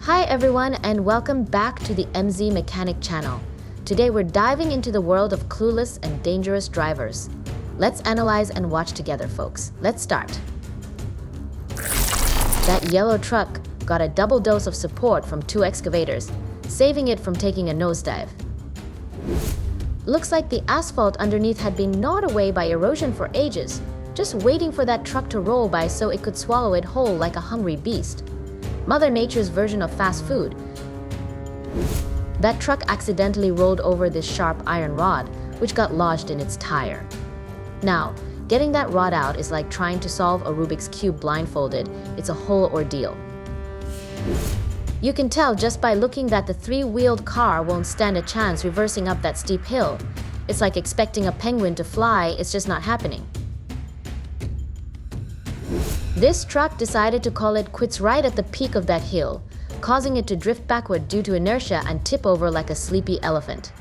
Hi everyone and welcome back to the MZ Mechanic channel. Today we're diving into the world of clueless and dangerous drivers. Let's analyze and watch together, folks. Let's start. That yellow truck got a double dose of support from two excavators, saving it from taking a nosedive. Looks like the asphalt underneath had been gnawed away by erosion for ages, just waiting for that truck to roll by so it could swallow it whole like a hungry beast. Mother Nature's version of fast food. That truck accidentally rolled over this sharp iron rod, which got lodged in its tire. Now, getting that rod out is like trying to solve a Rubik's Cube blindfolded. It's a whole ordeal. You can tell just by looking that the three-wheeled car won't stand a chance reversing up that steep hill. It's like expecting a penguin to fly, it's just not happening. This truck decided to call it quits right at the peak of that hill, causing it to drift backward due to inertia and tip over like a sleepy elephant.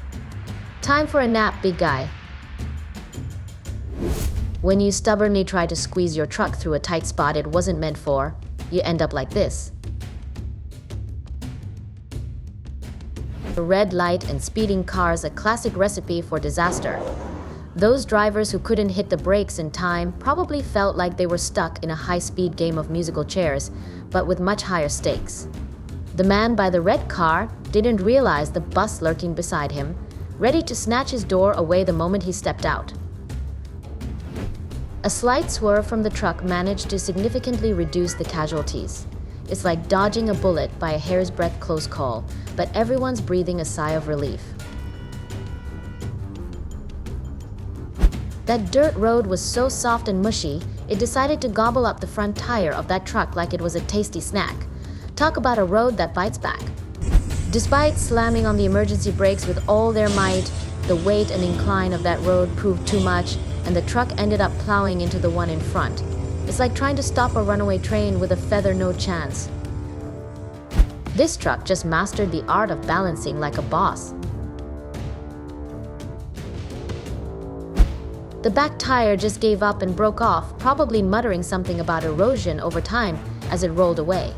Time for a nap, big guy. When you stubbornly try to squeeze your truck through a tight spot it wasn't meant for, you end up like this. A red light and speeding cars, a classic recipe for disaster. Those drivers who couldn't hit the brakes in time probably felt like they were stuck in a high-speed game of musical chairs, but with much higher stakes. The man by the red car didn't realize the bus lurking beside him, ready to snatch his door away the moment he stepped out. A slight swerve from the truck managed to significantly reduce the casualties. It's like dodging a bullet by a hair's breadth close call, but everyone's breathing a sigh of relief. That dirt road was so soft and mushy, it decided to gobble up the front tire of that truck like it was a tasty snack. Talk about a road that bites back. Despite slamming on the emergency brakes with all their might, the weight and incline of that road proved too much, and the truck ended up plowing into the one in front. It's like trying to stop a runaway train with a feather, no chance. This truck just mastered the art of balancing like a boss. The back tire just gave up and broke off, probably muttering something about erosion over time as it rolled away.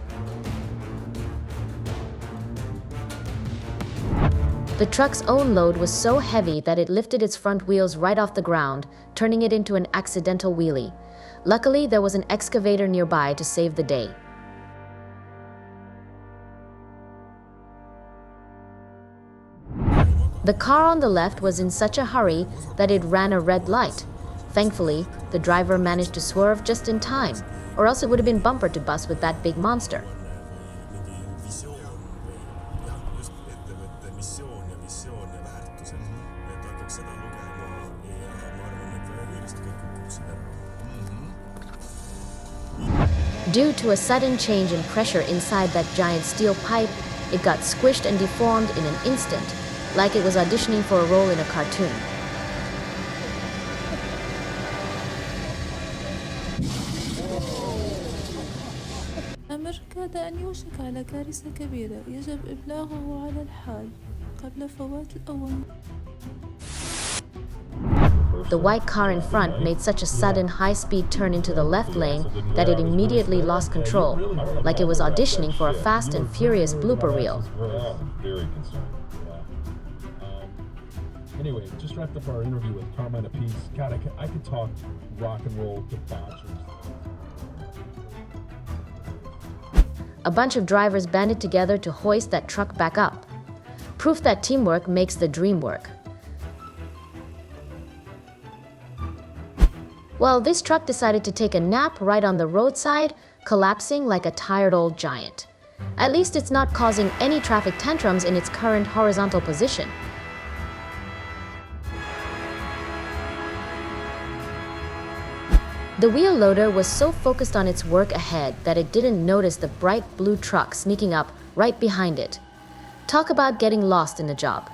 The truck's own load was so heavy that it lifted its front wheels right off the ground, turning it into an accidental wheelie. Luckily, there was an excavator nearby to save the day. The car on the left was in such a hurry that it ran a red light. Thankfully, the driver managed to swerve just in time, or else it would have been bumper to bust with that big monster. Due to a sudden change in pressure inside that giant steel pipe, it got squished and deformed in an instant, like it was auditioning for a role in a cartoon. الأمر كاد أن يوشك على كارثة كبيرة يجب إبلاغه على الحال قبل فوات الأوان. The white car in front made such a sudden high-speed turn into the left lane that it immediately lost control, like it was auditioning for a Fast and Furious blooper reel. Anyway, just wrapped up our interview with Carmine Apiece. God, I could talk rock and roll debauchery. A bunch of drivers banded together to hoist that truck back up. Proof that teamwork makes the dream work. Well, this truck decided to take a nap right on the roadside, collapsing like a tired old giant. At least it's not causing any traffic tantrums in its current horizontal position. The wheel loader was so focused on its work ahead that it didn't notice the bright blue truck sneaking up right behind it. Talk about getting lost in the job.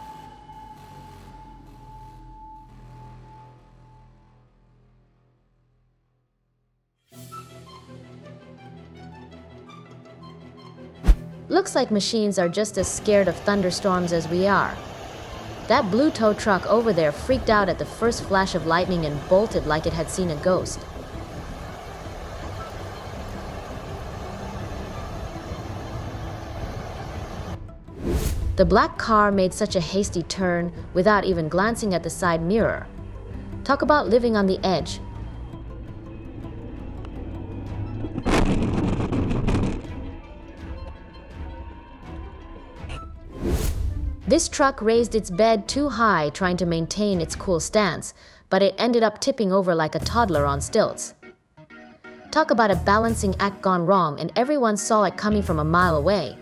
Looks like machines are just as scared of thunderstorms as we are. That blue tow truck over there freaked out at the first flash of lightning and bolted like it had seen a ghost. The black car made such a hasty turn without even glancing at the side mirror. Talk about living on the edge. This truck raised its bed too high trying to maintain its cool stance, but it ended up tipping over like a toddler on stilts. Talk about a balancing act gone wrong, and everyone saw it coming from a mile away.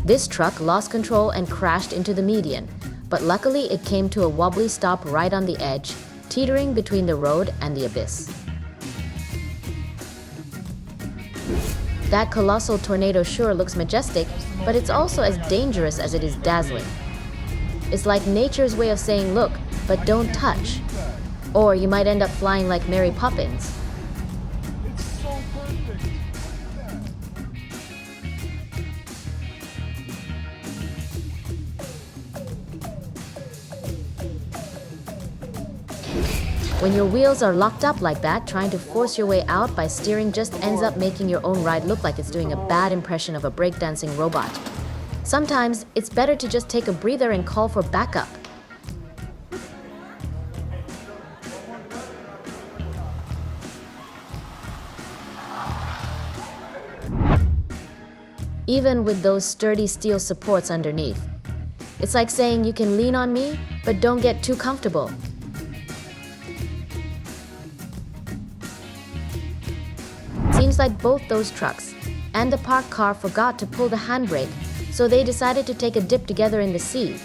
This truck lost control and crashed into the median, but luckily it came to a wobbly stop right on the edge, teetering between the road and the abyss. That colossal tornado sure looks majestic, but it's also as dangerous as it is dazzling. It's like nature's way of saying, look, but don't touch. Or you might end up flying like Mary Poppins. It's so perfect. When your wheels are locked up like that, trying to force your way out by steering just ends up making your own ride look like it's doing a bad impression of a breakdancing robot. Sometimes it's better to just take a breather and call for backup. Even with those sturdy steel supports underneath. It's like saying you can lean on me, but don't get too comfortable. Seems like both those trucks and the parked car forgot to pull the handbrake, so they decided to take a dip together in the sea.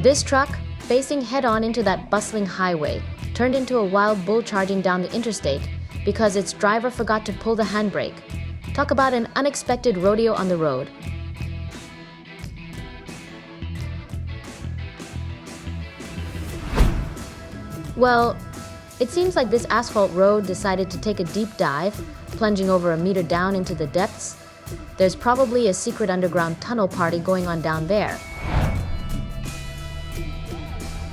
This truck, facing head-on into that bustling highway, turned into a wild bull charging down the interstate because its driver forgot to pull the handbrake. Talk about an unexpected rodeo on the road. Well, it seems like this asphalt road decided to take a deep dive, plunging over a meter down into the depths. There's probably a secret underground tunnel party going on down there.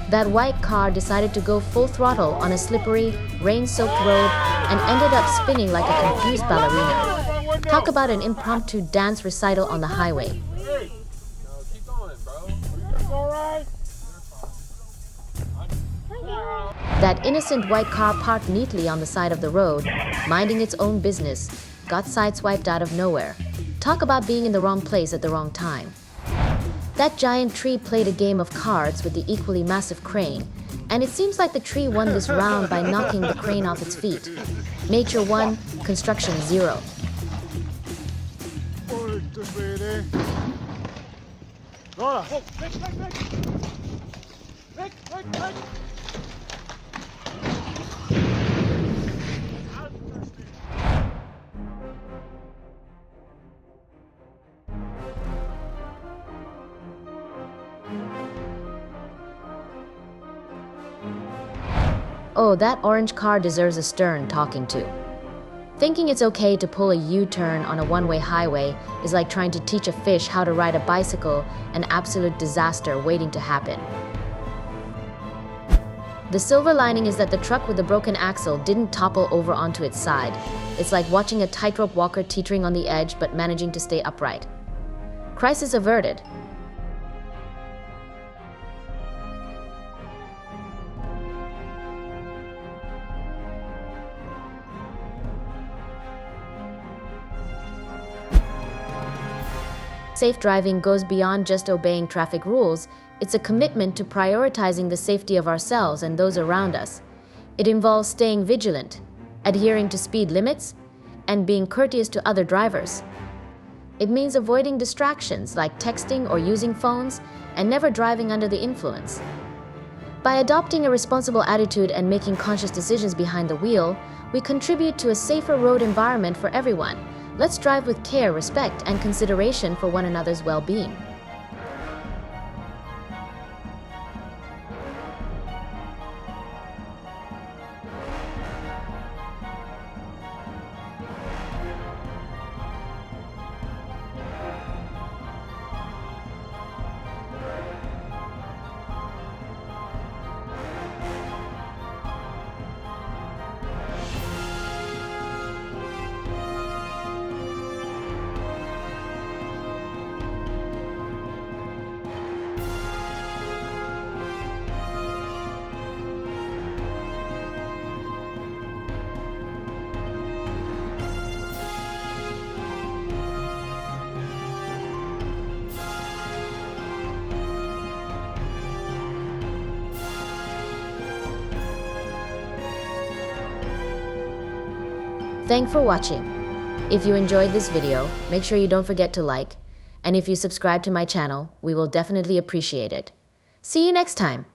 That white car decided to go full throttle on a slippery, rain-soaked road and ended up spinning like a confused ballerina. Talk about an impromptu dance recital on the highway. Hey, no, keep going, bro. You all right? That innocent white car parked neatly on the side of the road, minding its own business, got sideswiped out of nowhere. Talk about being in the wrong place at the wrong time. That giant tree played a game of cards with the equally massive crane, and it seems like the tree won this round by knocking the crane off its feet. Nature 1, construction 0. Oh, that orange car deserves a stern talking to. Thinking it's okay to pull a U-turn on a one-way highway is like trying to teach a fish how to ride a bicycle, an absolute disaster waiting to happen. The silver lining is that the truck with the broken axle didn't topple over onto its side. It's like watching a tightrope walker teetering on the edge but managing to stay upright. Crisis averted. Safe driving goes beyond just obeying traffic rules. It's a commitment to prioritizing the safety of ourselves and those around us. It involves staying vigilant, adhering to speed limits, and being courteous to other drivers. It means avoiding distractions like texting or using phones and never driving under the influence. By adopting a responsible attitude and making conscious decisions behind the wheel, we contribute to a safer road environment for everyone. Let's drive with care, respect, and consideration for one another's well-being. Thanks for watching. If you enjoyed this video, make sure you don't forget to like, and if you subscribe to my channel, we will definitely appreciate it. See you next time.